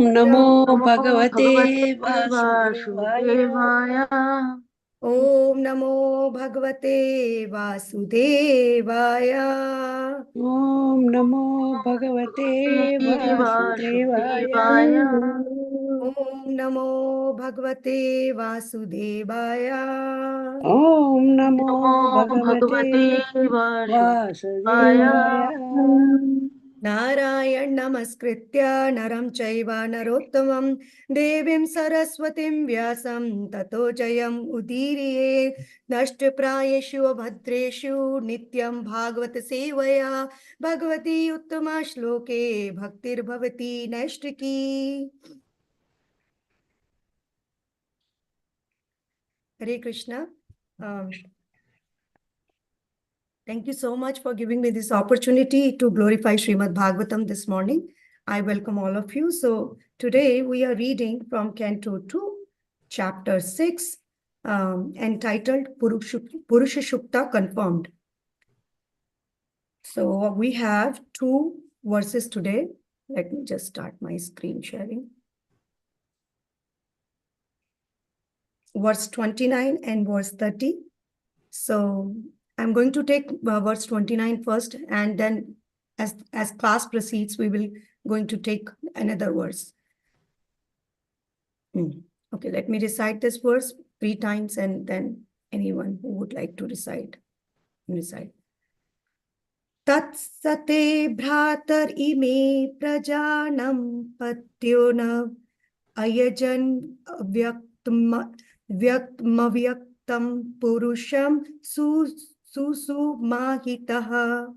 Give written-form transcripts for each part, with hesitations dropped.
नमो नमो भगवते भगवते वासुदेवाय। वासुदेवाय। ओम नमो भगवते वासुदेवाय। ओम नमो भगवते भगवते वासुदेवाय। वासुदेवाय। ओम नमो भगवते वासुदेवाय। ओम नमो नमो भगवते भगवते वासुदेवाय। वासुदेवाय। नारायण नमस्कृत्य नरं चैव नरोत्तमं देवीं सरस्वतीं व्यासं ततो जयम् उदीरये। नष्टप्रायेषु भद्रेषु नित्यं भागवत सेवया भगवती उत्तमा श्लोके भक्तिर्भवति नैष्टिकी। Hare Krishna. Thank you so much for giving me this opportunity to glorify Srimad Bhagavatam this morning. I welcome all of you. So today we are reading from Canto 2, Chapter 6, entitled Purusha Shukta Confirmed. So we have 2 verses today. Let me just start my screen sharing. Verse 29 and verse 30. So I'm going to take verse 29 first, and then as class proceeds, we will going to take another verse. Okay, let me recite this verse 3 times, and then anyone who would like to recite. Tatsate bhratar ime prajanam patyona ayajan vyaktam purusham susumahitaha.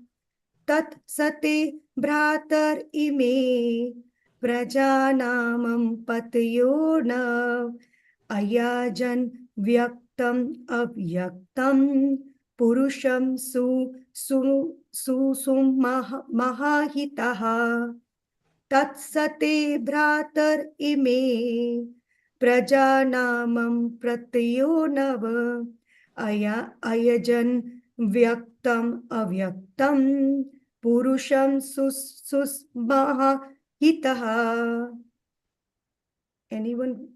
Tat sate bhratar ime prajanamam patayona ayajan vyaktam avyaktam purusham susumahitaha. Tat sate bhratar ime prajanamam pratyonava ayajan vyaktam avyaktam purusham susmahitaha. Anyone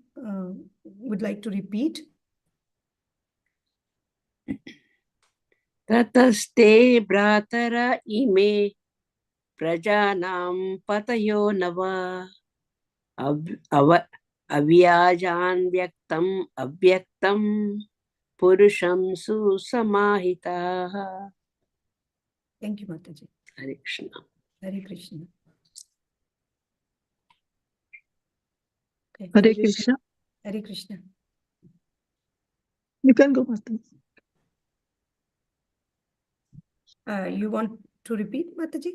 would like to repeat? ततस्ते भ्रातर इमे प्रजानां पतयो नव अव्याजान् व्यक्तम् अव्यक्तं पुरुषं सुसमाहिताः. Thank you, Mataji. Hare Krishna. Hare Krishna. Okay. Hare Krishna. Hare Krishna. You can go, Master. You want to repeat, Mataji?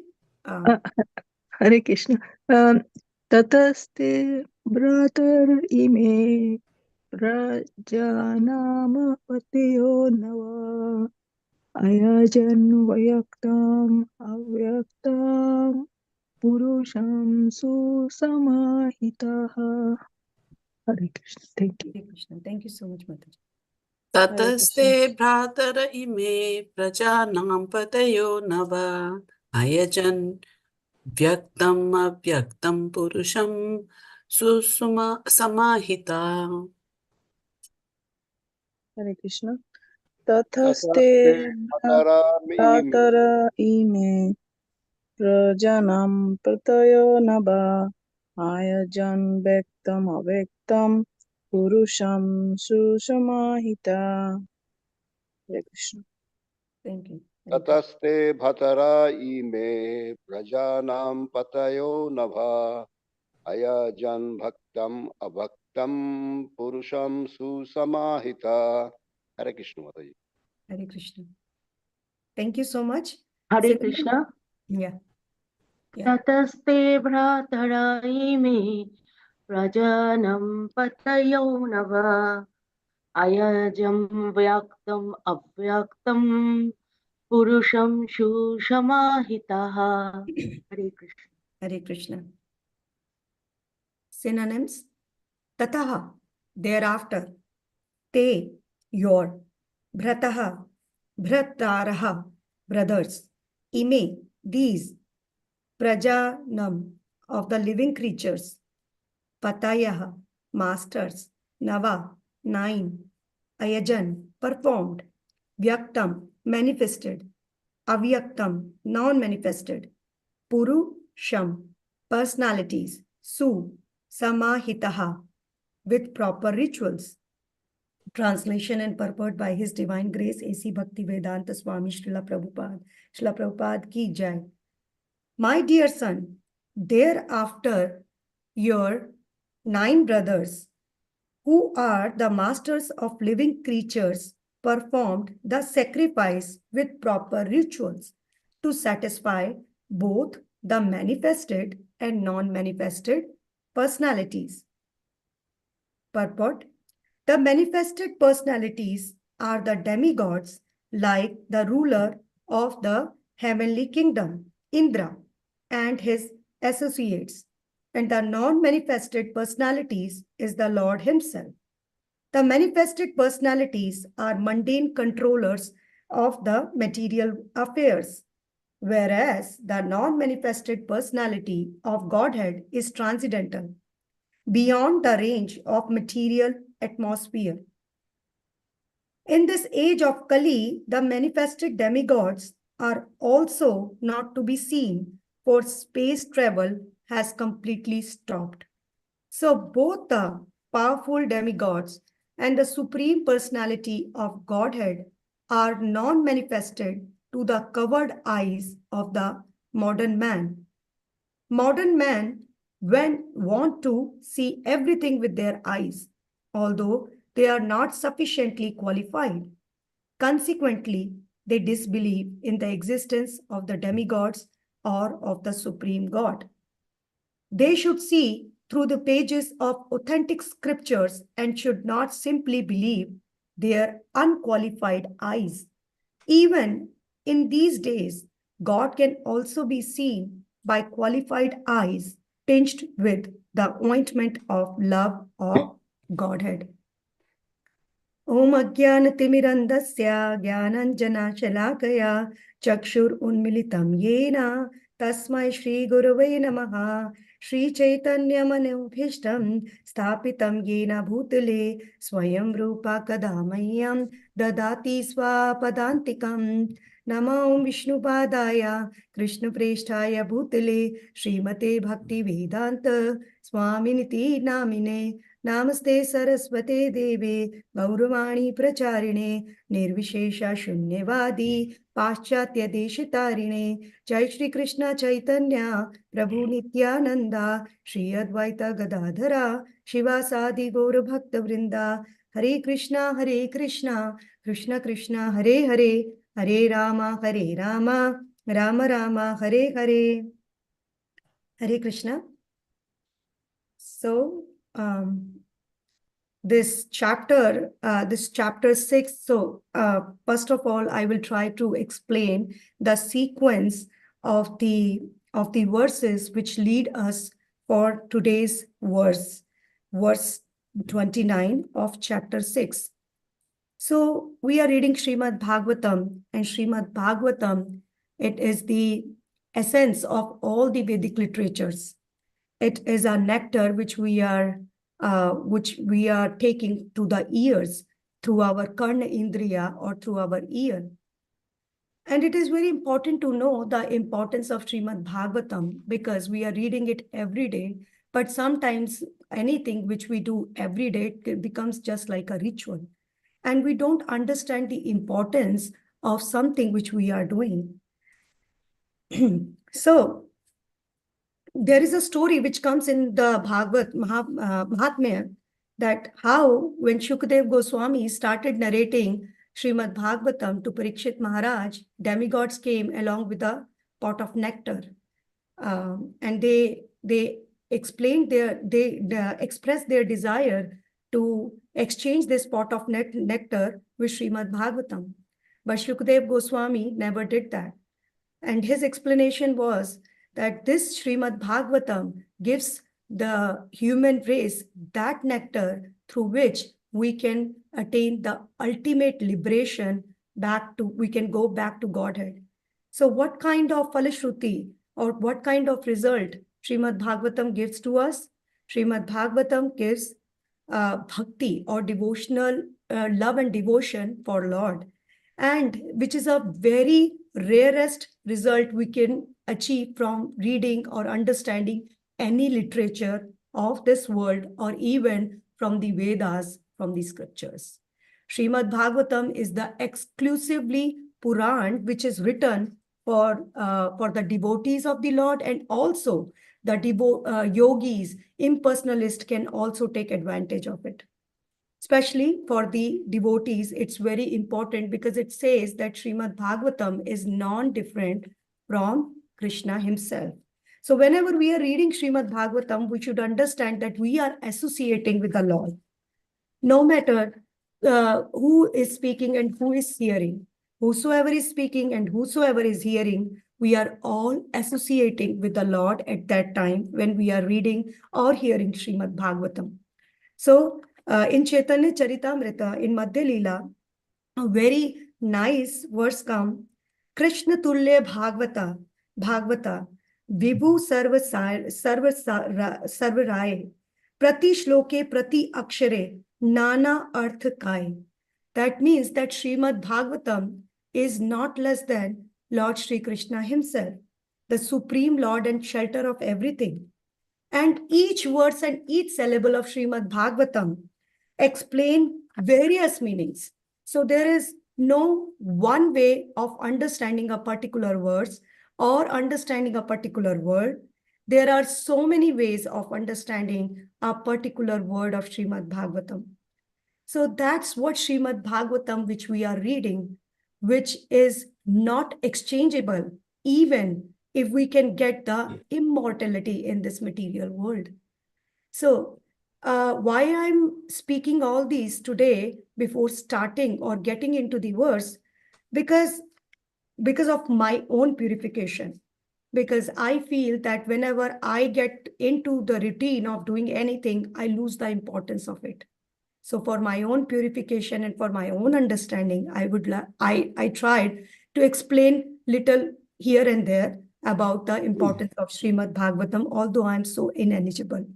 Hare Krishna. Tataste bratar ime prajanama patiyo nava ayajan vayaktam avyaktam purusham susamahitaha. Hare Krishna. Thank you. Hare Krishna. Thank you so much, Mataji. ततस्ते भ्रातर इमे प्रजानां पतयो नव अयजन् व्यक्तम् अव्यक्तं पुरुषं समाहिता. Hare Krishna. Tathaste bhatara ime prajanam pratayo naba ayajan vektam avektam purusham susamahita. Hare Krishna. Thank you. ततस्ते भतरा इमे प्रजानां पतयो नभा अयजन् भक्तम् अभक्तं पुरुषं सुसमाहिता. Hare Krishna, Mataji. Hare Krishna. Thank you so much. Hare Krishna. Yeah. ततस्ते भ्रातरा इमे प्रजानं पतयो नव अयजं व्यक्तम् अव्यक्तं पुरुषं सुसमाहितः. Hare Krishna. Hare Krishna. Synonyms. Tataha, thereafter. Te, your. Bhrataha, bhrataraha, brothers. Ime, these. Prajanam, of the living creatures. Patayah, masters, Nava, 9, Ayajan, performed, Vyaktam, manifested, Avyaktam, non-manifested, Purusham, personalities, Su, Samahitaha, with proper rituals. Translation and purport by His Divine Grace A.C. Bhaktivedanta Swami Srila Prabhupada. Srila Prabhupada ki jai. My dear son, thereafter your 9 brothers, who are the masters of living creatures, performed the sacrifice with proper rituals to satisfy both the manifested and non-manifested personalities. Purport: the manifested personalities are the demigods, like the ruler of the heavenly kingdom, Indra, and his associates. And the non-manifested personalities is the Lord himself. The manifested personalities are mundane controllers of the material affairs, whereas the non-manifested personality of Godhead is transcendental, beyond the range of material atmosphere. In this age of Kali, the manifested demigods are also not to be seen, for space travel has completely stopped. So both the powerful demigods and the supreme personality of Godhead are non-manifested to the covered eyes of the modern man. Modern men want to see everything with their eyes, although they are not sufficiently qualified. Consequently, they disbelieve in the existence of the demigods or of the supreme God. They should see through the pages of authentic scriptures and should not simply believe their unqualified eyes. Even in these days, God can also be seen by qualified eyes tinged with the ointment of love of Godhead. Om Ajnanatimirandasya Jnananjana Chakshur Unmilitam Yena Tasmai Shri Gurave Namaha Shri Chaitanya Manobhishtam Sthapitam Yena Bhutale Swayam Rupa Kadamayam Dadati Swapadantikam Namo Vishnu Padaya Krishna Presthaya Bhutale Srimate Bhakti Vedanta Swaminiti Namine Namaste Saraswate Deve Gauravani Pracharine Nirvishesha Shunyavadi Paschatya Deshitarine Jai Shri Krishna Chaitanya Prabhu Nityananda Shri Advaita Gadadhara Shivasadi Gaura Bhakta Vrinda Hare Krishna Krishna Krishna Hare Hare Hare Rama Rama Rama Hare Hare. Hare Krishna. So this chapter 6. So first of all, I will try to explain the sequence of the verses which lead us for today's verse 29 of chapter 6. So we are reading Srimad Bhagavatam, and Srimad Bhagavatam, it is the essence of all the Vedic literatures. It is a nectar which we are taking to the ears through our karna indriya or through our ear. And it is very important to know the importance of Srimad Bhagavatam because we are reading it every day. But sometimes anything which we do every day becomes just like a ritual. And we don't understand the importance of something which we are doing. So, there is a story which comes in the Mahatmya that how when Shukdev Goswami started narrating Srimad Bhagavatam to Parikshit Maharaj, demigods came along with a pot of nectar. And they explained they expressed their desire to exchange this pot of nectar with Srimad Bhagavatam. But Shukdev Goswami never did that. And his explanation was that this Srimad Bhagavatam gives the human race that nectar through which we can attain the ultimate liberation we can go back to Godhead. So what kind of falashruti or what kind of result Srimad Bhagavatam gives to us? Srimad Bhagavatam gives bhakti or devotional love and devotion for Lord, and which is a very rarest result we can achieve from reading or understanding any literature of this world, or even from the Vedas, from the scriptures. Srimad Bhagavatam is the exclusively Puran which is written for the devotees of the Lord, and also the yogis, impersonalists can also take advantage of it. Especially for the devotees, it's very important because it says that Srimad Bhagavatam is non-different from Krishna himself. So whenever we are reading Srimad Bhagavatam, we should understand that we are associating with the Lord. No matter who is speaking and who is hearing, whosoever is speaking and whosoever is hearing, we are all associating with the Lord at that time when we are reading or hearing Srimad Bhagavatam. So in Chaitanya Charitamrita, in Madhya Leela, a very nice verse comes, Krishna Tulya Bhagavata, Vibhu Sarvarai, Prati Shloke Prati Akshare, Nana Arth Kai. That means that Srimad Bhagavatam is not less than Lord Sri Krishna himself, the supreme Lord and shelter of everything. And each verse and each syllable of Srimad Bhagavatam explain various meanings. So there is no one way of understanding a particular verse or understanding a particular word. There are so many ways of understanding a particular word of Srimad Bhagavatam. So that's what Srimad Bhagavatam, which we are reading, which is not exchangeable, even if we can get the immortality in this material world. So why I'm speaking all these today before starting or getting into the verse, because of my own purification. Because I feel that whenever I get into the routine of doing anything, I lose the importance of it. So for my own purification and for my own understanding, I tried to explain little here and there about the importance of Srimad Bhagavatam, although I'm so ineligible.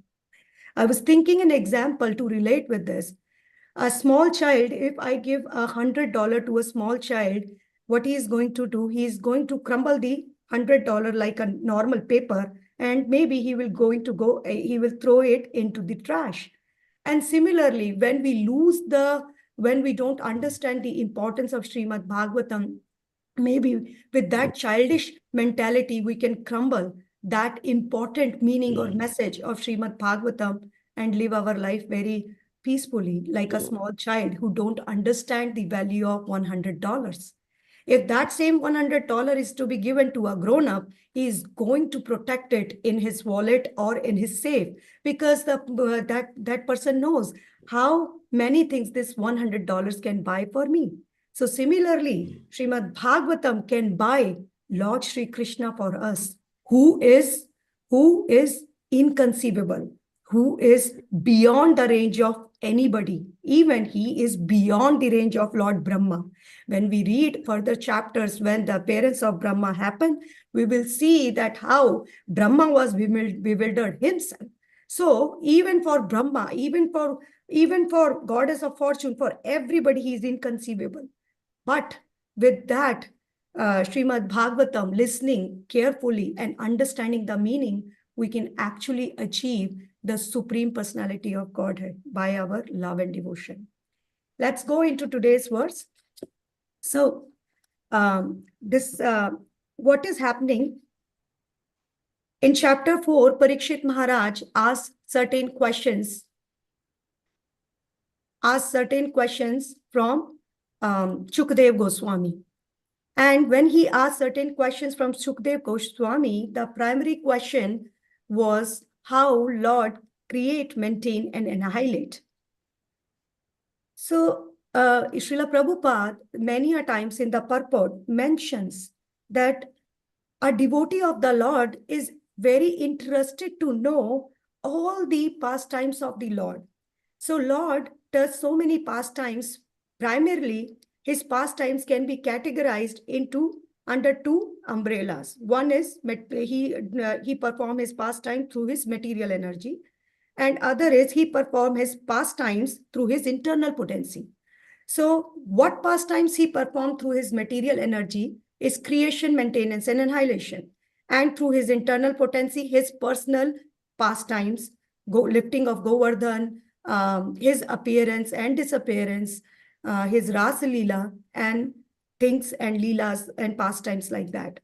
I was thinking an example to relate with this. A small child, if I give $100 to a small child, what he is going to do, he is going to crumble the $100 like a normal paper, and maybe he will throw it into the trash. And similarly, when we don't understand the importance of Srimad Bhagavatam, maybe with that childish mentality, we can crumble that important meaning or message of Srimad Bhagavatam and live our life very peacefully, like a small child who don't understand the value of $100. If that same $100 is to be given to a grown-up, he is going to protect it in his wallet or in his safe, because that person knows how many things this $100 can buy for me. So similarly, Srimad Bhagavatam can buy Lord Sri Krishna for us, who is inconceivable, who is beyond the range of anybody. Even he is beyond the range of Lord Brahma. When we read further chapters, when the appearance of Brahma happened, we will see that how Brahma was bewildered himself. So even for Brahma, even for goddess of fortune, for everybody, he is inconceivable. But with that, Srimad Bhagavatam, listening carefully and understanding the meaning, we can actually achieve the supreme personality of Godhead by our love and devotion. Let's go into today's verse. So what is happening? In chapter 4, Parikshit Maharaj asked certain questions from Shukdev Goswami. And when he asked certain questions from Shukdev Goswami, the primary question was how Lord create, maintain, and annihilate. So Srila Prabhupada many a times in the purport mentions that a devotee of the Lord is very interested to know all the pastimes of the Lord. So Lord does so many pastimes. Primarily, his pastimes can be categorized under two umbrellas. One is he performs his pastime through his material energy, and other is he performed his pastimes through his internal potency. So what pastimes he performed through his material energy is creation, maintenance, and annihilation. And through his internal potency, his personal pastimes, lifting of Govardhan, his appearance and disappearance, his Rasa Leela, and things and Leelas and pastimes like that.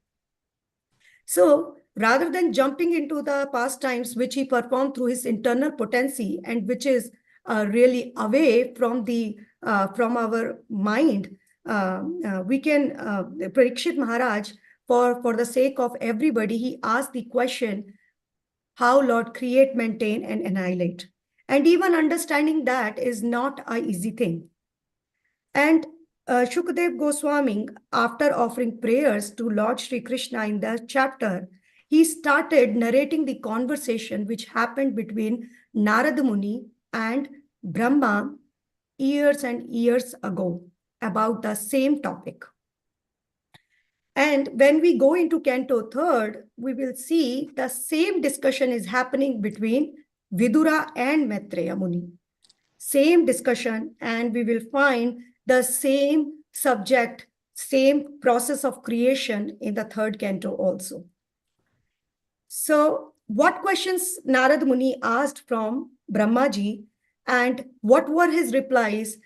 So rather than jumping into the pastimes which he performed through his internal potency and which is really away from the from our mind, we can Parikshit Maharaj, for the sake of everybody, he asked the question, how Lord create, maintain, and annihilate. And even understanding that is not an easy thing. And Shukadev Goswami, after offering prayers to Lord Sri Krishna in that chapter, he started narrating the conversation which happened between Narada Muni and Brahma years and years ago about the same topic. And when we go into Canto 3rd, we will see the same discussion is happening between Vidura and Maitreya Muni. Same discussion, and we will find the same subject, same process of creation in the 3rd canto also. So what questions Narad Muni asked from Brahmaji and what were his replies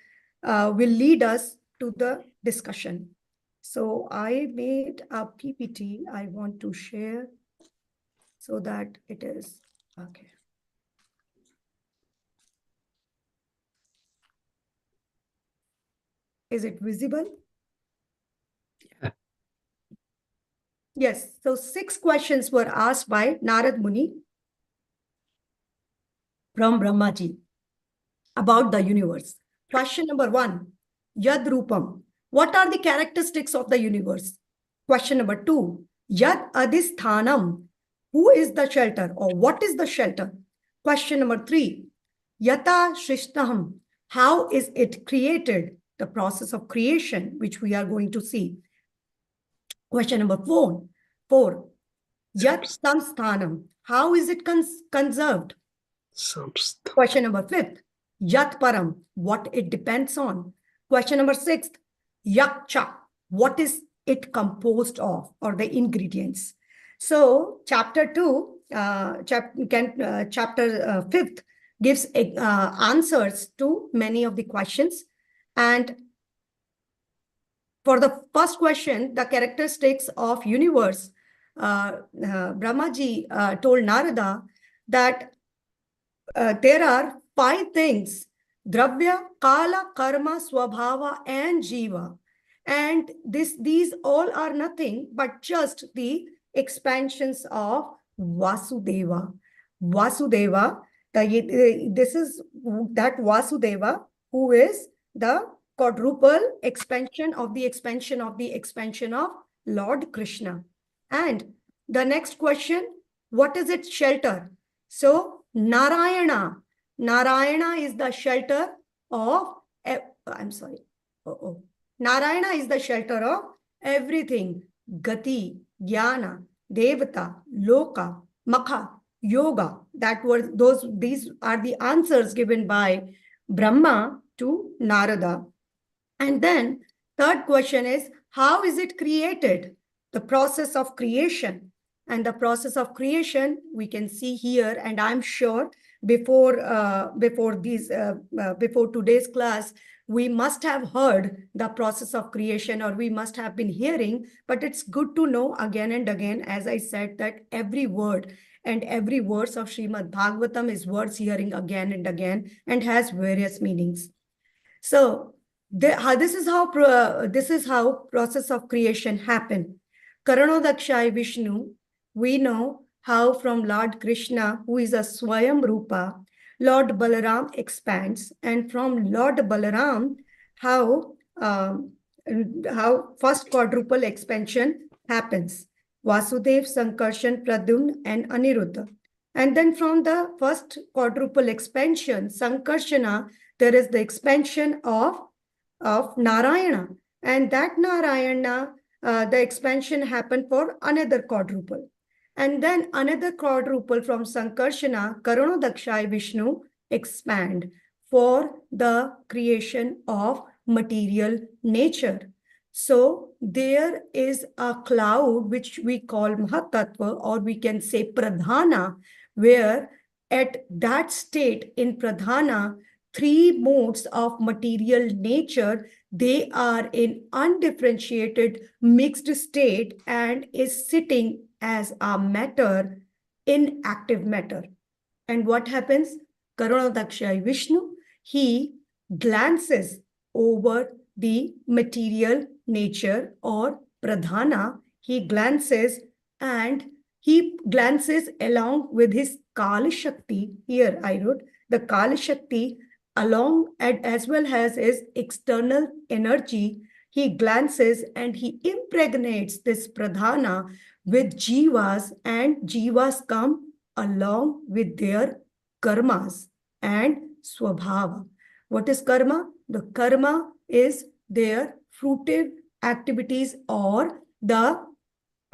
will lead us to the discussion. So I made a PPT I want to share so that it is, okay. Is it visible? Yeah. Yes. So 6 questions were asked by Narad Muni from Brahmaji about the universe. Question number 1, Yad Rupam. What are the characteristics of the universe? Question number 2, Yad Adhisthanam. Who is the shelter or what is the shelter? Question number 3, Yata Srishnaham. How is it created? The process of creation, which we are going to see. Question number 4, Yat Samsthanam. How is it conserved? Question number 5, Yat Param. What it depends on. Question number 6, Yakcha. What is it composed of or the ingredients? So chapter 2, chapter 5th gives answers to many of the questions. And for the first question, the characteristics of universe, Brahmaji told Narada that there are 5 things: Dravya, Kala, Karma, Swabhava, and Jiva. And these all are nothing but just the expansions of Vasudeva. Vasudeva, this is that Vasudeva who is the quadruple expansion of the expansion of the expansion of Lord Krishna. And the next question, what is its shelter? So Narayana. Narayana is the shelter of, Narayana is the shelter of everything. Gati, Jnana, Devata, Loka, Makha, Yoga. These are the answers given by Brahma to Narada. And then third question is, how is it created? The process of creation. And the process of creation we can see here, and I'm sure before today's class, we must have heard the process of creation, or we must have been hearing, but it's good to know again and again, as I said, that every word and every verse of Srimad Bhagavatam is worth hearing again and again and has various meanings. So this is how process of creation happened. Karanodakshai Vishnu, we know how from Lord Krishna, who is a Swayam Rupa, Lord Balaram expands, and from Lord Balaram, how first quadruple expansion happens. Vasudev, Sankarshan, Pradyumna, and Aniruddha. And then from the first quadruple expansion, Sankarshana, there is the expansion of Narayana. And that Narayana, the expansion happened for another quadruple. And then another quadruple from Sankarshana, Karanodakshai Vishnu, expand for the creation of material nature. So there is a cloud which we call Mahatattva, or we can say Pradhana, where at that state in Pradhana, three modes of material nature, they are in undifferentiated mixed state and is sitting as a matter, inactive matter. And what happens? Karanodakshai Vishnu, he glances over the material nature or pradhana. He glances along with his Kala Shakti. Here I wrote the Kala Shakti along and as well as his external energy. He glances and he impregnates this pradhana with jivas, and jivas come along with their karmas and swabhava. What is karma? The karma is their fruitive activities or the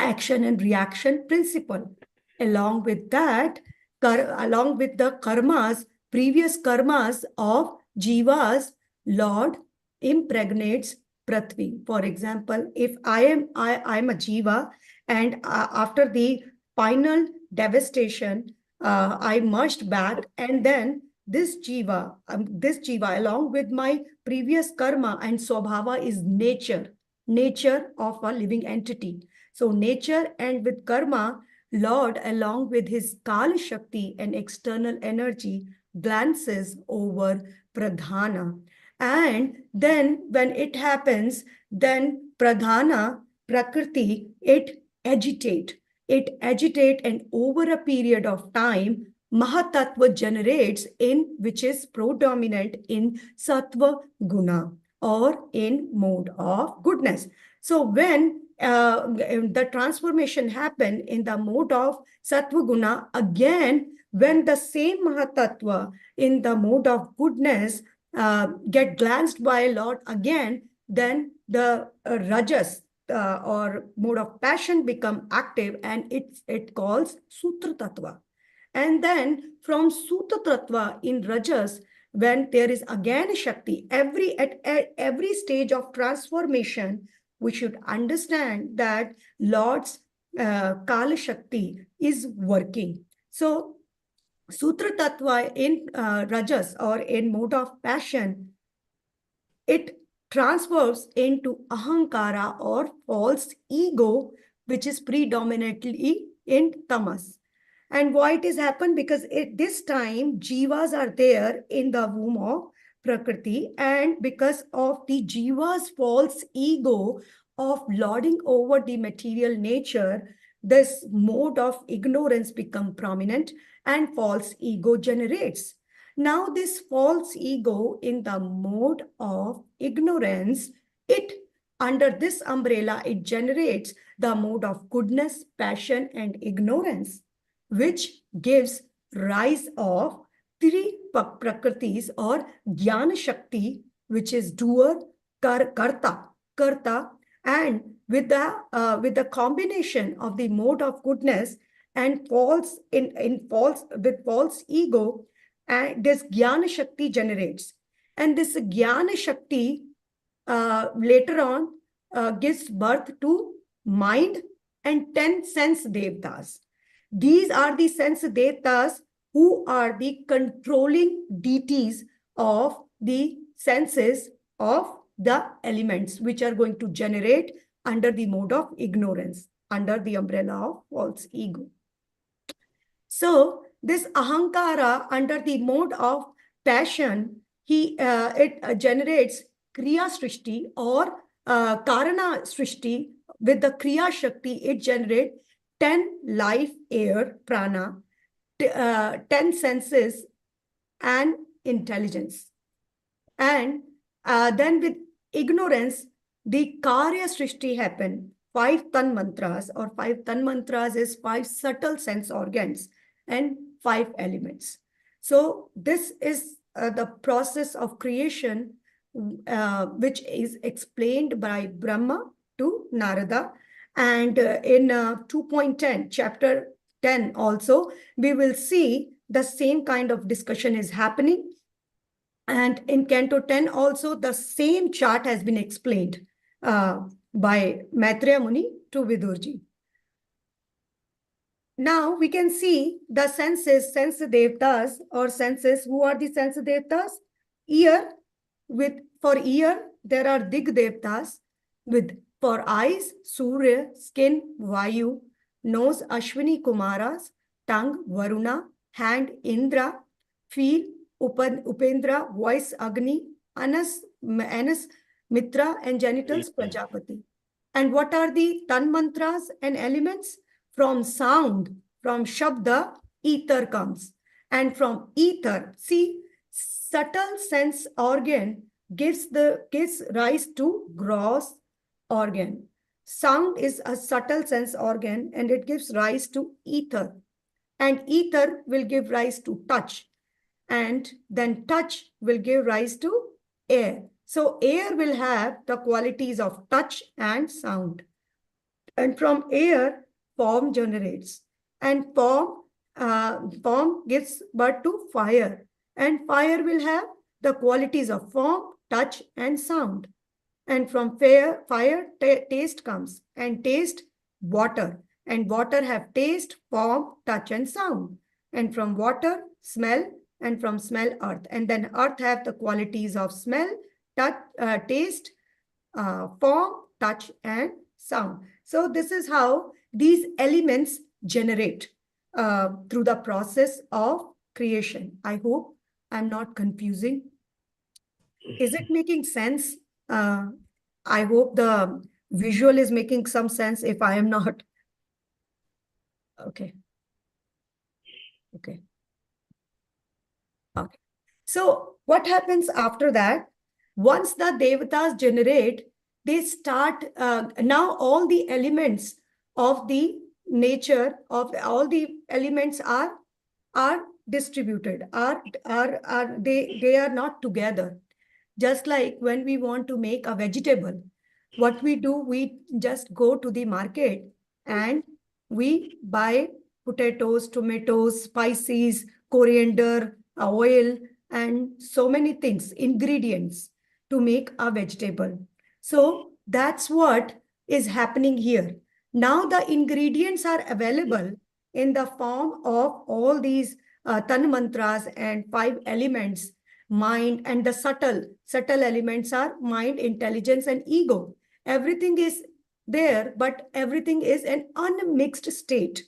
action and reaction principle. Along with that, along with the karmas, previous karmas of jivas, Lord impregnates Prithvi. For example, if I am a jiva, and after the final devastation, I merged back, and then this jiva along with my previous karma and swabhava is nature of a living entity. So nature and with karma, Lord, along with his Kala Shakti and external energy, glances over Pradhana. And then when it happens, then Pradhana, Prakriti, it agitate. And over a period of time, Mahatattva generates in which is predominant in Sattva Guna or in mode of goodness. So when the transformation happen in the mode of Sattva Guna, again, when the same Mahatattva in the mode of goodness get glanced by Lord again, then the Rajas or mode of passion become active, and it calls Sutra Tattva. And then from Sutra Tattva in Rajas, when there is again Shakti, at every stage of transformation, we should understand that Lord's Kala Shakti is working. So Sutra Tattva in Rajas or in mode of passion, it transfers into Ahankara or false ego, which is predominantly in Tamas. And why it has happened? Because at this time, jivas are there in the womb of Prakriti, and because of the jiva's false ego of lording over the material nature, this mode of ignorance become prominent and false ego generates. Now this false ego in the mode of ignorance, it under this umbrella, it generates the mode of goodness, passion, and ignorance, which gives rise of three prakritis or jnana shakti, which is doer, karta, and with the combination of the mode of goodness and false ego, and this jnana shakti generates, and this jnana shakti later on gives birth to mind and 10 sense devtas. These are the sense devtas who are the controlling deities of the senses of the elements, which are going to generate under the mode of ignorance, under the umbrella of false ego. So this ahankara under the mode of passion, it generates kriya srishti or karana srishti. With the kriya shakti, it generates 10 life, air, prana, 10 senses and intelligence. And then with ignorance, the karya srishti happen. 5 tan mantras, or 5 tan mantras is 5 subtle sense organs and 5 elements. So this is the process of creation, which is explained by Brahma to Narada. And in 2.10, chapter 10 also, we will see the same kind of discussion is happening. And in Canto 10 also, the same chart has been explained by Maitreya Muni to Vidurji. Now we can see the senses, sense devtas or senses. Who are the sense devtas? Ear, for ear, there are dig devtas. For eyes, Surya, skin, Vayu, nose, Ashwini Kumaras, tongue, Varuna, hand, Indra, feel, Upendra, voice, Agni, anus, Mitra, and genitals, Prajapati. And what are the tan mantras and elements? From sound, from Shabda, ether comes. And from ether, see, subtle sense organ gives rise to gross organ. Sound is a subtle sense organ and it gives rise to ether. And ether will give rise to touch. And then touch will give rise to air. So air will have the qualities of touch and sound. And from air, form generates. And form gives birth to fire. And fire will have the qualities of form, touch, and sound. And from fire, taste comes. And taste, water. And water have taste, form, touch, and sound. And from water, smell. And from smell, earth. And then earth have the qualities of smell, touch, taste, form, touch, and sound. So this is how these elements generate through the process of creation. I hope I'm not confusing. Is it making sense? I hope the visual is making some sense. If I am not, okay. Okay. Okay. So what happens after that? Once the devatas generate, they start, now all the elements of the nature of all the elements are distributed, they are not together. Just like when we want to make a vegetable, what we do, we just go to the market and we buy potatoes, tomatoes, spices, coriander, oil, and so many things, ingredients to make a vegetable. So that's what is happening here. Now the ingredients are available in the form of all these tan mantras and 5 elements, mind, and the subtle elements are mind, intelligence, and ego. Everything is there, but everything is an unmixed state.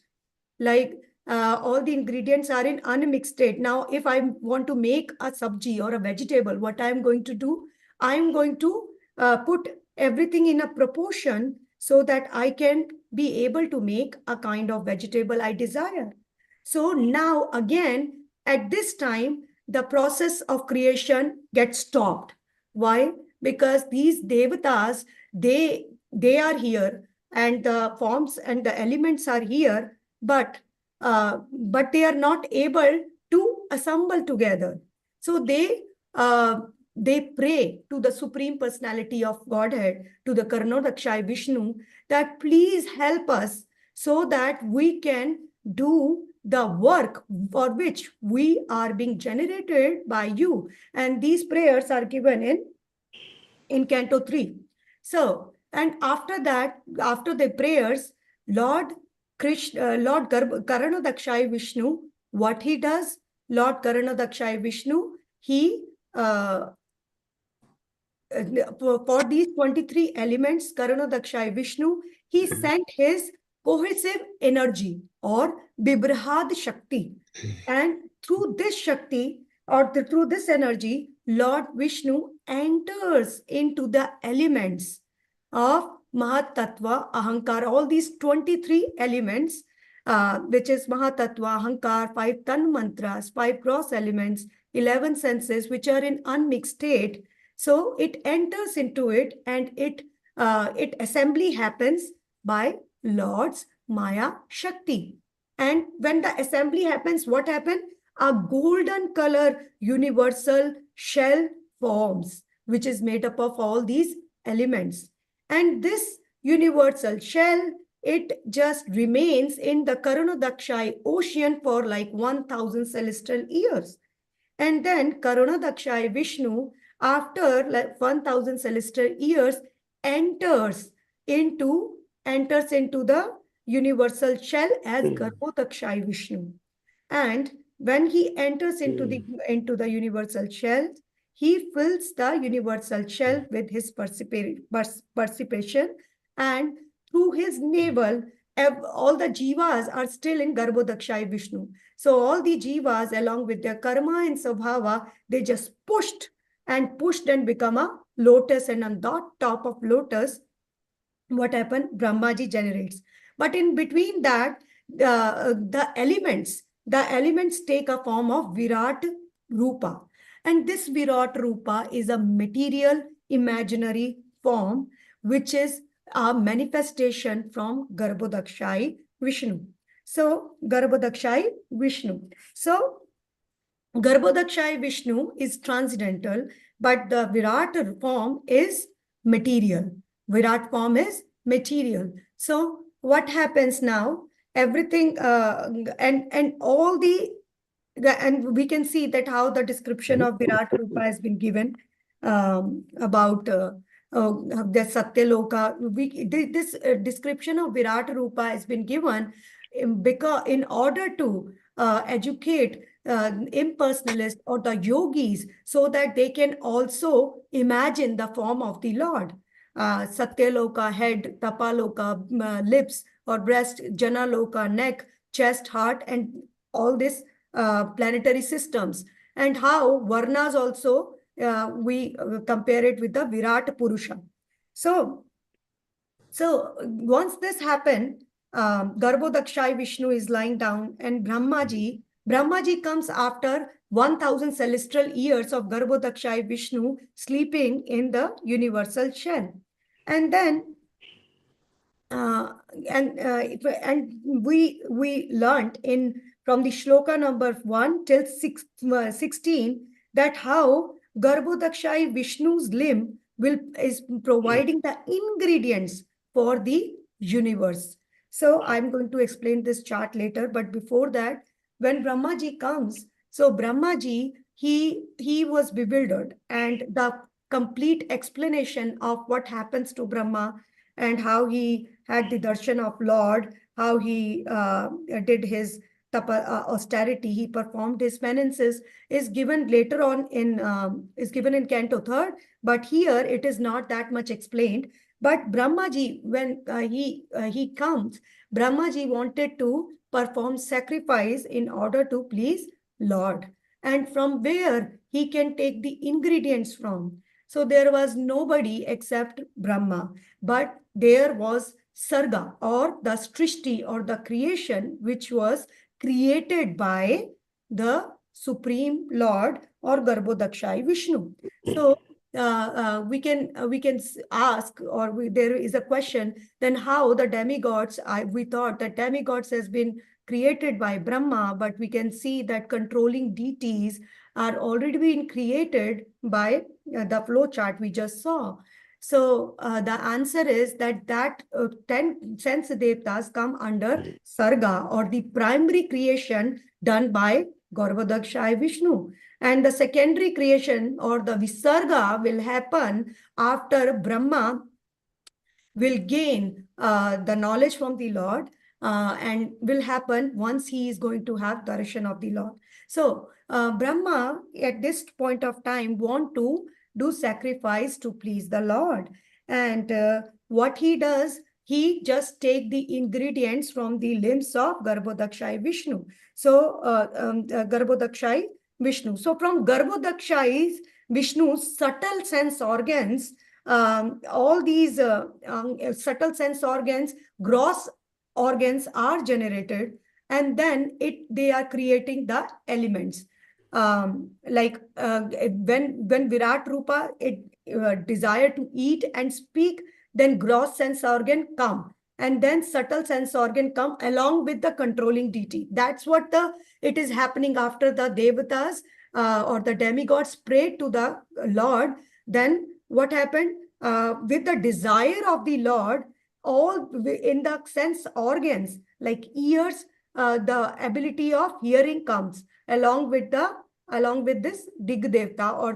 Like all the ingredients are in unmixed state. Now, if I want to make a sabji or a vegetable, what I'm going to do, I'm going to put everything in a proportion so that I can be able to make a kind of vegetable I desire. So now again, at this time, the process of creation gets stopped. Why? Because these devatas, they are here and the forms and the elements are here, but they are not able to assemble together. So they pray to the Supreme Personality of Godhead, to the Karnodakshay Vishnu, that please help us so that we can do the work for which we are being generated by you. And these prayers are given in Canto 3. So, and after that, after the prayers, Lord Karanodakshay Vishnu, what he does? Lord Karanodakshay Vishnu, he for these 23 elements, Karanodakshay Vishnu, he sent his cohesive energy or Bibrahad Shakti. And through this Shakti or through this energy, Lord Vishnu enters into the elements of Mahatattva, Ahankar, all these 23 elements, which is Mahatattva, Ahankar, 5 tan mantras, 5 gross elements, 11 senses, which are in unmixed state. So it enters into it and it assembly happens by Lord's Maya Shakti. And when the assembly happens, what happens? A golden color universal shell forms, which is made up of all these elements. And this universal shell it just remains in the Karunadakshayi ocean for like 1,000 celestial years. And then Karunadakshayi Vishnu, after like 1,000 celestial years, enters into the universal shell as Garbhodakshayi Vishnu. And when he enters into the universal shell, he fills the universal shell with his participation, and through his navel, all the jivas are still in Garbhodakshayi Vishnu. So all the jivas, along with their karma and svabhava, they just pushed and become a lotus, and on that top of lotus, what happened? Brahmaji generates. But in between that, the elements take a form of Virat Rupa. And this Virat Rupa is a material, imaginary form, which is a manifestation from Garbhodakshayi Vishnu. So, Garbhodakshayi Vishnu. So, Garbhodakshayi Vishnu is transcendental, but the Virat form is material. Virat form is material. So what happens now? Everything and all and we can see that how the description of Virat Rupa has been given about the Satyaloka. This description of Virat Rupa has been given because in order to educate impersonalists or the yogis so that they can also imagine the form of the Lord. Satyaloka, head, Tapaloka, lips or breast, Janaloka, neck, chest, heart, and all these planetary systems. And how Varnas also, we compare it with the Virat Purusha. So once this happened, Garbhodakshayi Vishnu is lying down, and Brahmaji comes after 1,000 celestial years of Garbhodakshayi Vishnu sleeping in the universal shell. And then we learned from the shloka number 1 till 16 that how Garbhodakshayi Vishnu's limb is providing the ingredients for the universe. So I'm going to explain this chart later, but before that, when Brahmaji comes, so Brahmaji, he was bewildered, and the complete explanation of what happens to Brahma and how he had the darshan of Lord, how he did his austerity, he performed his penances, is given later on is given in Canto 3rd, but here it is not that much explained. But Brahmaji, when he comes, Brahmaji wanted to perform sacrifice in order to please Lord, and from where he can take the ingredients from. So there was nobody except Brahma, but there was Sarga, or the Srishti, or the creation, which was created by the Supreme Lord, or Garbhodakshayi Vishnu. So we can ask, or there is a question, then how the demigods, we thought that demigods has been created by Brahma, but we can see that controlling deities are already being created by the flow chart we just saw. So the answer is that 10 sense devtas come under Sarga, or the primary creation done by Garbhodakshayi Vishnu. And the secondary creation, or the Visarga, will happen after Brahma will gain the knowledge from the Lord, and will happen once he is going to have darshan of the Lord. So Brahma at this point of time want to do sacrifice to please the Lord. And what he does, he just take the ingredients from the limbs of Garbhodakshayi Vishnu. So Garbhodakshayi Vishnu. So from Garbhodakshayi Vishnu's subtle sense organs, all these subtle sense organs, gross organs are generated, and then they are creating the elements. Like when Virat Rupa desire to eat and speak, then gross sense organ come, and then subtle sense organ come along with the controlling deity. That's what it is happening after the devatas or the demigods prayed to the Lord. Then what happened? With the desire of the Lord, all in the sense organs like ears, the ability of hearing comes along with this Dig Devta or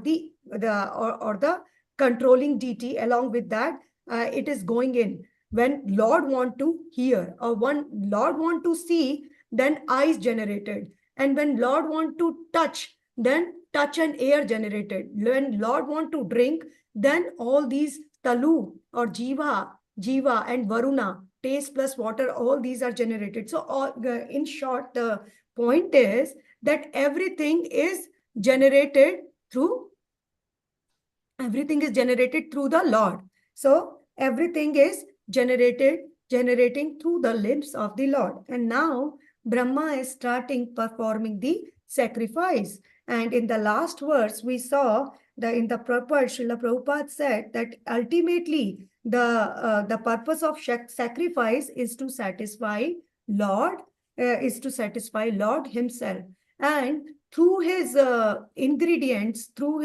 the controlling deity. Along with that, it is going in. When Lord want to hear or one Lord want to see, then eyes generated. And when Lord want to touch, then touch and air generated. When Lord want to drink, then all these talu or jiva and varuna, taste plus water, all these are generated. So in short, the point is that everything is generated through the Lord. So everything is generating through the limbs of the Lord. And now Brahma is starting performing the sacrifice. And in the last verse, we saw that in the Prabhupada, Srila Prabhupada said that ultimately the purpose of sacrifice is to satisfy Lord, himself. And through his ingredients, through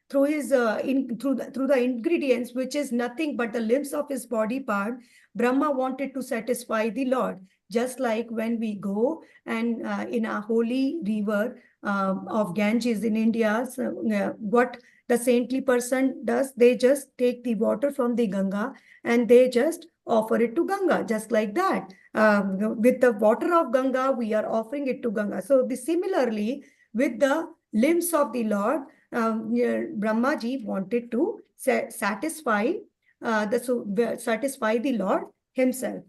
the ingredients, which is nothing but the limbs of his body part, Brahma wanted to satisfy the Lord. Just like when we go and in a holy river of Ganges in India, what the saintly person does, they just take the water from the Ganga and they just offer it to Ganga, just like that. With the water of Ganga, we are offering it to Ganga. So similarly, with the limbs of the Lord, Brahmaji wanted to satisfy the Lord himself.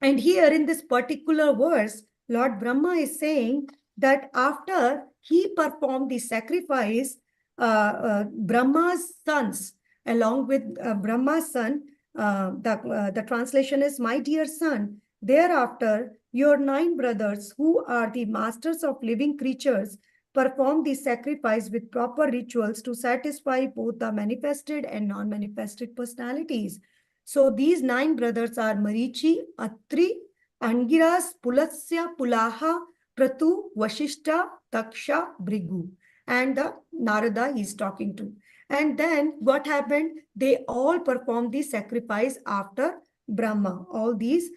And here in this particular verse, Lord Brahma is saying that after he performed the sacrifice, Brahma's sons, along with Brahma's son, the translation is, my dear son, thereafter your 9 brothers, who are the masters of living creatures, perform the sacrifice with proper rituals to satisfy both the manifested and non-manifested personalities. So these 9 brothers are Marichi, Atri, Angiras, Pulasya, Pulaha, Pratu, Vashishta, Taksha, Brigu. And the Narada he's talking to. And then what happened? They all performed the sacrifice after Brahma. All these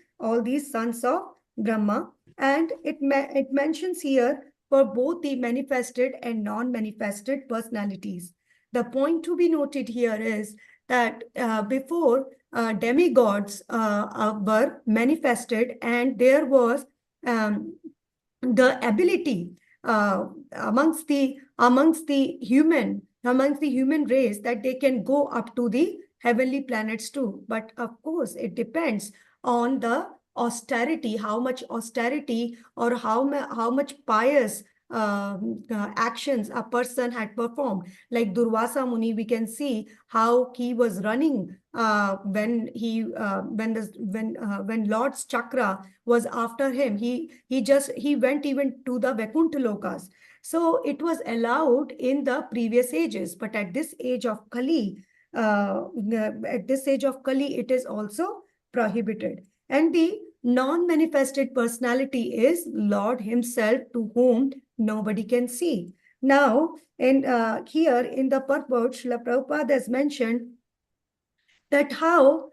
sons of Brahma. And it mentions here for both the manifested and non-manifested personalities. The point to be noted here is that before demigods were manifested, and there was the ability amongst the human race that they can go up to the heavenly planets too. But of course, it depends on the austerity, how much austerity or how much pious actions a person had performed. Like Durvasa Muni, we can see how he was running when Lord's chakra was after him. He went even to the Vaikuntha Lokas. So it was allowed in the previous ages, but at this age of Kali, it is also prohibited. And the non-manifested personality is Lord himself, to whom nobody can see. Now, here in the purport, Srila Prabhupada has mentioned that how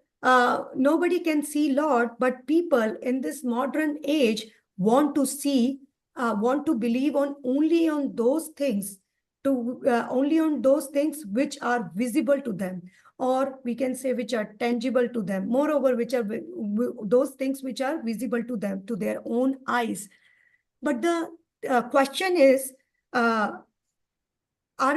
nobody can see Lord, but people in this modern age want to see, want to believe only on those things, which are visible to them, or we can say which are tangible to them. Moreover, which are those things which are visible to them, to their own eyes. But the question is, are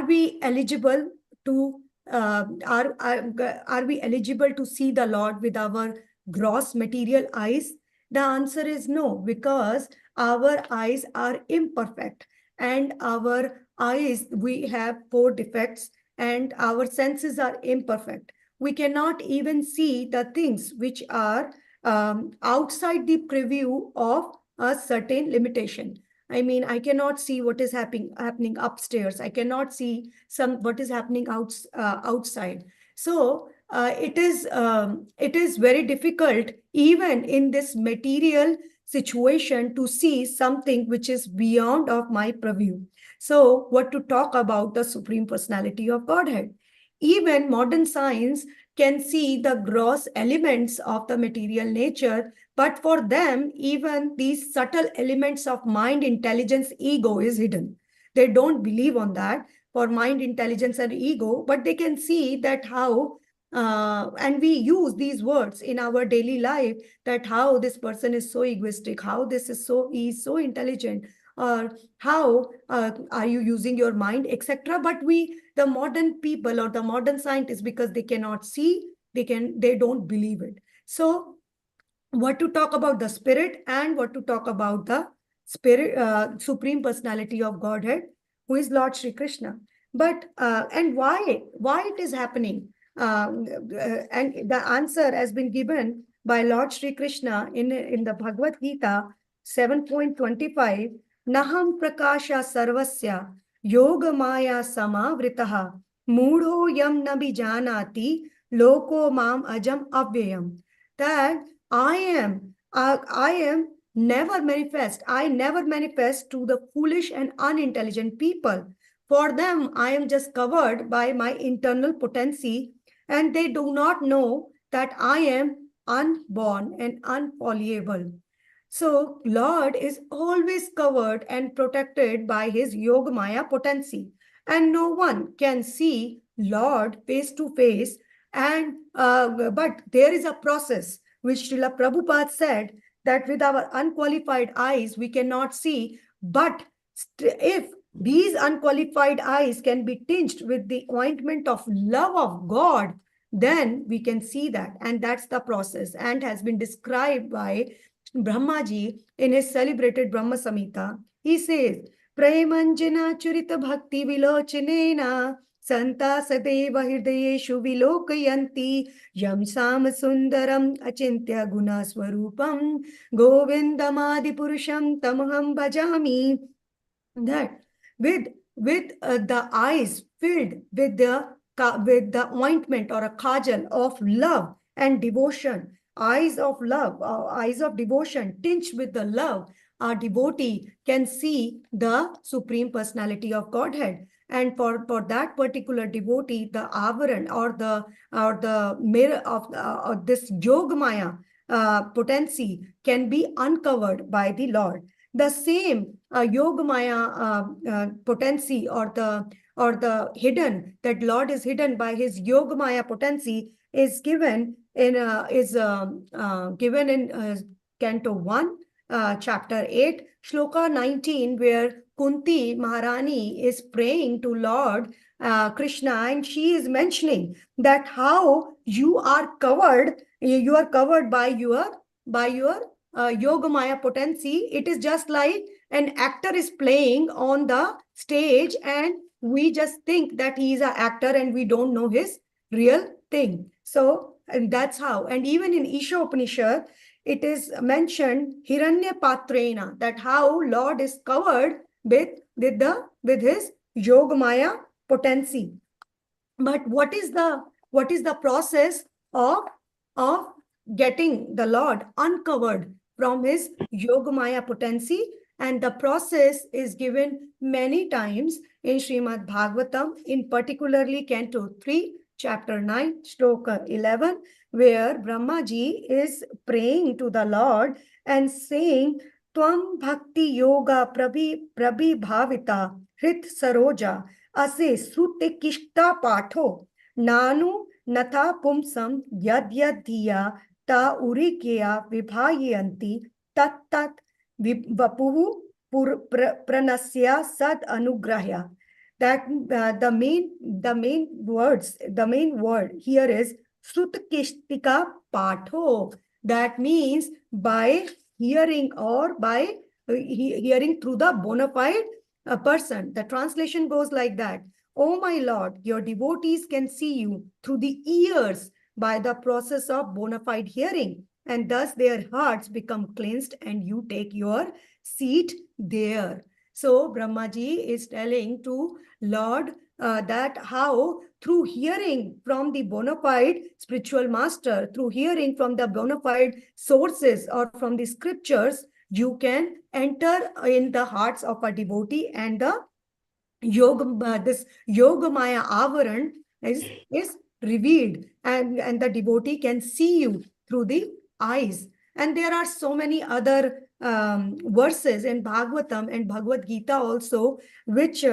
we eligible to are we eligible to see the Lord with our gross material eyes? The answer is no, because our eyes are imperfect, and our eyes, we have 4 defects, and our senses are imperfect. We cannot even see the things which are outside the preview of a certain limitation. I mean, I cannot see what is happening upstairs. I cannot see what is happening outside. So it is very difficult, even in this material situation, to see something which is beyond of my purview. So what to talk about the Supreme Personality of Godhead? Even modern science can see the gross elements of the material nature, but for them, even these subtle elements of mind, intelligence, ego is hidden. They don't believe on that for mind, intelligence, and ego, but they can see that how, and we use these words in our daily life, that how this person is so egoistic, how this is so, he's so intelligent, or how are you using your mind, etc. But the modern people or the modern scientists, because they cannot see, they don't believe it. So what to talk about the spirit and what to talk about the spirit, supreme personality of Godhead, who is Lord Shri Krishna. But and why it is happening, and the answer has been given by Lord Shri Krishna in the Bhagavad Gita 7.25. Naham prakasha sarvasya yoga maya samavritaha mudho yam nabi janati loko mam ajam avyayam. That I am never manifest. I never manifest to the foolish and unintelligent people. For them, I am just covered by my internal potency, and they do not know that I am unborn and unfallible. So Lord is always covered and protected by his Yogamaya potency. And no one can see Lord face to face. And but there is a process which Srila Prabhupada said that with our unqualified eyes we cannot see. But if these unqualified eyes can be tinged with the ointment of love of God, then we can see that. And that's the process, and has been described by Brahmaji in his celebrated Brahma Samhita. He says, Premanjana Churita Bhakti Vilochanena Santa Sadeva Hirdayeshu Vilokayanti Yam Sam Sundaram Achintya Guna Swarupam Govindamadi Purusham Tamaham Bhajami. That with the eyes filled with the ointment or a kajal of love and devotion, eyes of love, eyes of devotion tinged with the love, our devotee can see the supreme personality of Godhead. And for that particular devotee, the avaran or the mirror of this yogamaya potency can be uncovered by the Lord. The same yogamaya potency or the hidden, that Lord is hidden by his yogamaya potency, is given in Canto 1, chapter 8, shloka 19, where Kunti Maharani is praying to Lord Krishna, and she is mentioning that how you are covered by your yogamaya potency. It is just like an actor is playing on the stage, and we just think that he is an actor and we don't know his real thing. So, and that's how. And even in Isha Upanishad, it is mentioned Hiranya Patrena, that how Lord is covered with his yogamaya potency. But what is the process of getting the Lord uncovered from his yogamaya potency? And the process is given many times in Srimad Bhagavatam, in particularly Canto 3, chapter 9, shloka 11, where Brahmaji is praying to the Lord and saying, Tvam bhakti yoga prabi bhavita hrit saroja ase sute kishta patho nanu natha pumsam yad yad dhiya ta urikeya vibhayanti tat tat vapuhu pranasya sad anugrahya. That the main word here is sutkishtika patho. That means by hearing, or by hearing through the bona fide person. The translation goes like that. Oh my Lord, your devotees can see you through the ears by the process of bona fide hearing, and thus their hearts become cleansed and you take your seat there. So Brahmaji is telling to Lord that how through hearing from the bona fide spiritual master, through hearing from the bona fide sources or from the scriptures, you can enter in the hearts of a devotee, and the this yogamaya avaran is revealed, and the devotee can see you through the eyes. And there are so many other verses in Bhagavatam and Bhagavad Gita also, which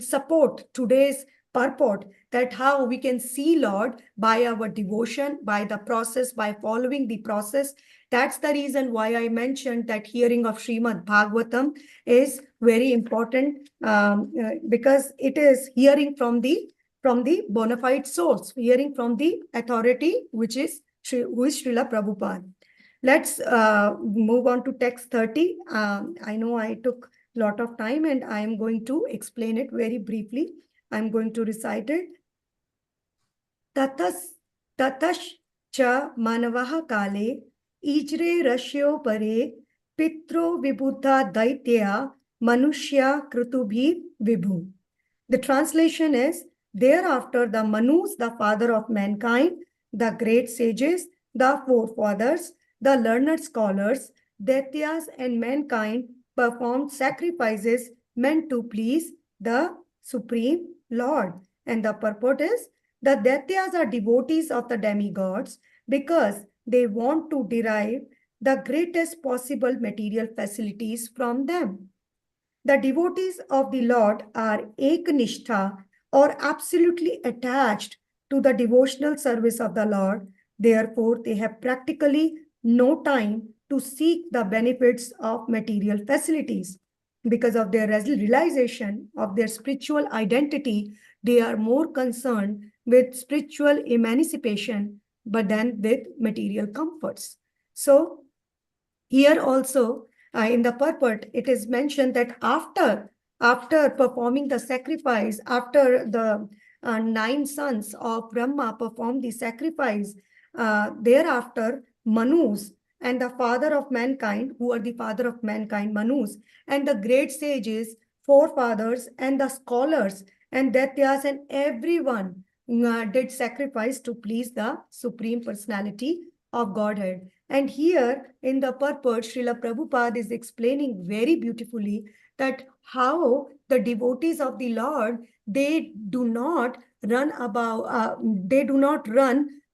support today's purport, that how we can see Lord by our devotion, by the process, by following the process. That's the reason why I mentioned that hearing of Srimad Bhagavatam is very important, because it is hearing from the bona fide source, hearing from the authority, which is who is Srila Prabhupada. Let's move on to text 30. I know I took a lot of time and I am going to explain it very briefly. I'm going to recite it. Tatash cha manavaha kale ijre rashyo pare pitro vibhuddha daitya manushya krutubhi vibhu. The translation is, thereafter the Manus, the father of mankind, the great sages, the forefathers, the learned scholars, Daityas and mankind performed sacrifices meant to please the Supreme Lord. And the purport is, the Daityas are devotees of the demigods because they want to derive the greatest possible material facilities from them. The devotees of the Lord are eknishtha, or absolutely attached to the devotional service of the Lord. Therefore, they have practically no time to seek the benefits of material facilities. Because of their realization of their spiritual identity, they are more concerned with spiritual emancipation, but than with material comforts. So, here also, in the purport, it is mentioned that after performing the sacrifice, after the 9 sons of Brahma performed the sacrifice, thereafter Manus and the father of mankind, who are the father of mankind, Manus, and the great sages, forefathers, and the scholars, and Daityas, and everyone did sacrifice to please the Supreme Personality of Godhead. And here in the purport, Srila Prabhupada is explaining very beautifully that how the devotees of the Lord, they do not run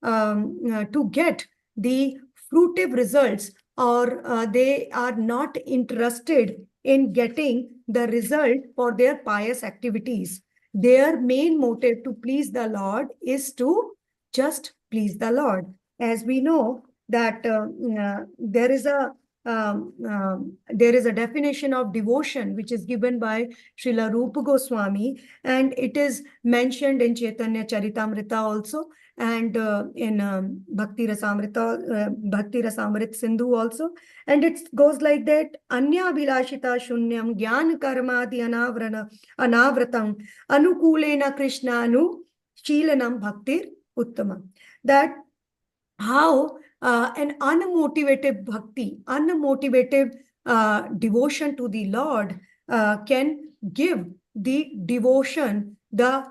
to get the fruitive results, or they are not interested in getting the result for their pious activities. Their main motive to please the Lord is to just please the Lord. As we know that there is a definition of devotion which is given by Srila Rupa Goswami, and it is mentioned in Chaitanya Charitamrita also, and in Bhakti Rasamrit Sindhu also. And it goes like that: Anya Vilashita Shunyam Gyan Karmadi Anavratam Anukulena Krishnanu Shilanam Bhaktir Uttama. That how an unmotivated bhakti, unmotivated devotion to the Lord can give the devotion, the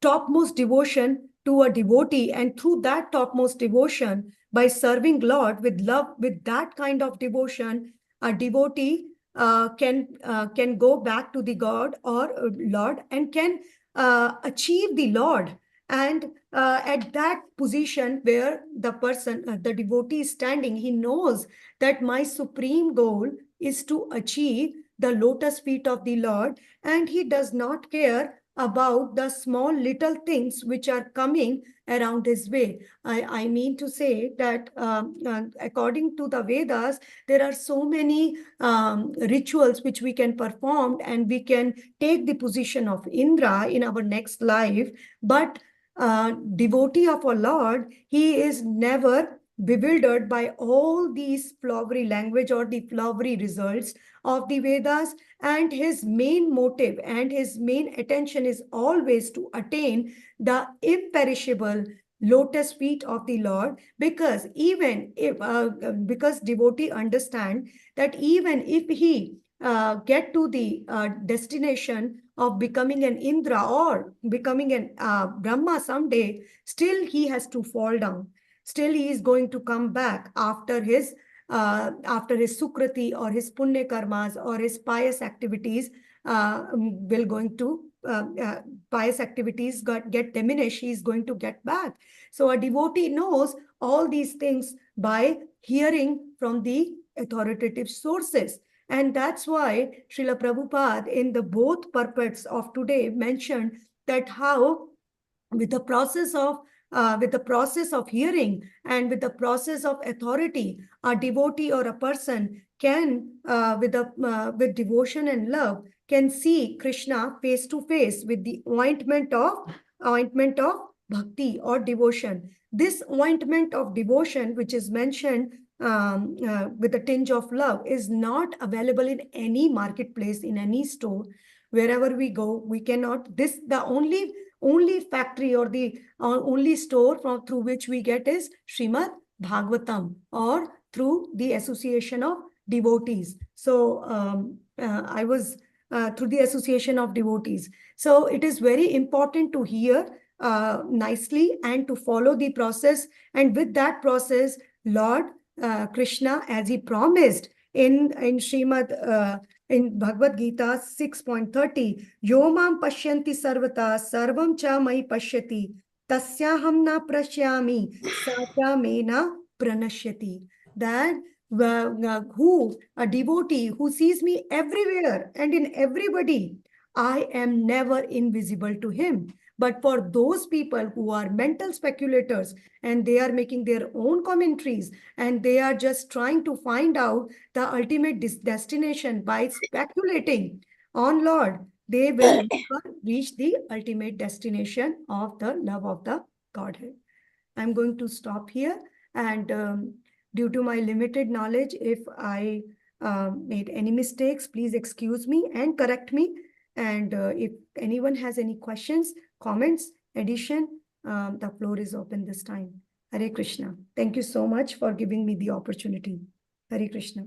topmost devotion to a devotee, and through that topmost devotion, by serving Lord with love, with that kind of devotion, a devotee can go back to the God or Lord, and can achieve the Lord. And at that position where the person, the devotee is standing, he knows that my supreme goal is to achieve the lotus feet of the Lord, and he does not care about the small little things which are coming around his way. I mean to say that according to the Vedas, there are so many rituals which we can perform, and we can take the position of Indra in our next life. But devotee of our Lord, he is never bewildered by all these flowery language or the flowery results of the Vedas, and his main motive and his main attention is always to attain the imperishable lotus feet of the Lord, because even if because devotee understand that even if he get to the destination of becoming an Indra or becoming an Brahma someday, still he has to fall down. Still he is going to come back after his Sukriti or his Punya Karmas or his pious activities will going to pious activities get diminished, he is going to get back. So a devotee knows all these things by hearing from the authoritative sources. And that's why Srila Prabhupada in the both purports of today mentioned that how with the process of hearing and with the process of authority, a devotee or a person can with devotion and love can see Krishna face to face with the ointment of bhakti or devotion. This ointment of devotion, which is mentioned with a tinge of love, is not available in any marketplace, in any store. Wherever we go, we cannot. The only factory or the only store through which we get is Srimad Bhagavatam, or through the association of devotees. So I was through the association of devotees. So it is very important to hear nicely and to follow the process. And with that process, Lord Krishna, as he promised in Srimad in Bhagavad Gita 6.30, Yomam pashyanti sarvata sarvam cha mai pashyati tasyaham na prashyami sacha mena pranashyati. That a devotee who sees me everywhere and in everybody, I am never invisible to him. But for those people who are mental speculators and they are making their own commentaries and they are just trying to find out the ultimate destination by speculating on Lord, they will never reach the ultimate destination of the love of the Godhead. I'm going to stop here, and due to my limited knowledge, if I made any mistakes, please excuse me and correct me. And if anyone has any questions, comments, addition, the floor is open this time. Hare Krishna. Thank you so much for giving me the opportunity. Hare Krishna.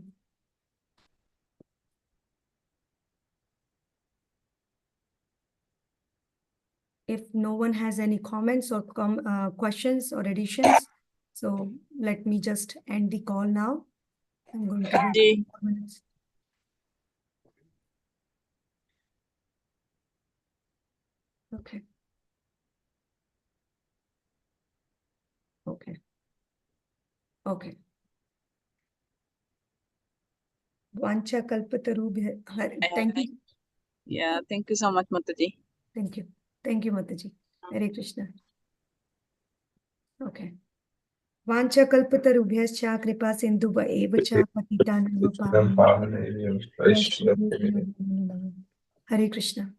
If no one has any comments or questions or additions, so let me just end the call now. I'm going to wait Ji. 4 minutes. Okay. Okay. Okay. Vancha kalpatarubhya. Thank you. Yeah, thank you so much, Mataji. Thank you. Thank you, Mataji. Hare Krishna. Okay. Vancha kalpatarubhyascha kripa sindhuva evacha patitanam pavanam. Hare Krishna.